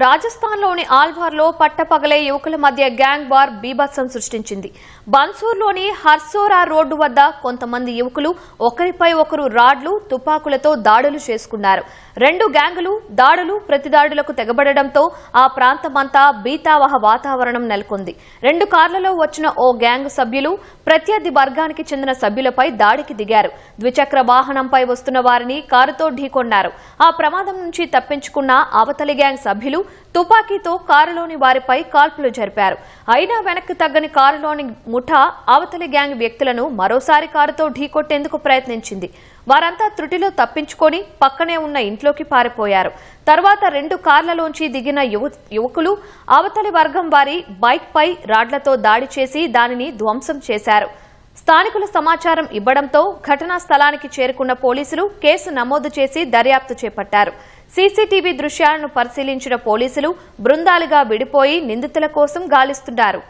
రాజస్థాన్లోని ఆల్వార్లో పట్టపగలే యువకుల మధ్య గ్యాంగ్ వార్ బీభత్సం సృష్టించింది. బన్సూర్లోని హర్సోరా రోడ్డు వద్ద కొంతమంది యువకులు ఒకరిపై ఒకరు రాడ్లు, తుపాకులతో దాడులు చేసుకున్నారు. రెండు గ్యాంగులు దాడులు, ప్రతిదాడులకు తెగబడడంతో ఆ ప్రాంతమంతా బీతావహ వాతావరణం నెలకొంది. రెండు కార్లలో వచ్చిన ఓ గ్యాంగ్ సభ్యులు ప్రత్యర్థి వర్గానికి చెందిన సభ్యులపై దాడికి దిగారు. ద్విచక్ర వాహనంపై వస్తున్న వారిని కారుతో ఢీకొన్నారు. ఆ ప్రమాదం నుంచి తప్పించుకున్న అవతలి గ్యాంగ్ సభ్యులు తుపాకీతో కారులోని వారిపై కాల్పులు జరిపారు. అయినా వెనక్కి తగ్గని కారులోని ముఠా అవతలి గ్యాంగ్ వ్యక్తులను మరోసారి కారుతో ఢీకొట్టేందుకు ప్రయత్నించింది. వారంతా త్రుటిలో తప్పించుకొని పక్కనే ఉన్న ఇంట్లోకి పారిపోయారు. తర్వాత రెండు కార్లలోంచి దిగిన యువకులు అవతలి వర్గం వారి బైక్పై రాడ్లతో దాడి చేసి దానిని ధ్వంసం చేశారు. స్థానికుల సమాచారం ఇవ్వడంతో ఘటనా స్థలానికి చేరుకున్న పోలీసులు కేసు నమోదు చేసి దర్యాప్తు చేపట్టారు. సీసీటీవీ దృశ్యాలను పరిశీలించిన పోలీసులు బృందాలుగా విడిపోయి నిందితుల కోసం గాలిస్తున్నారు.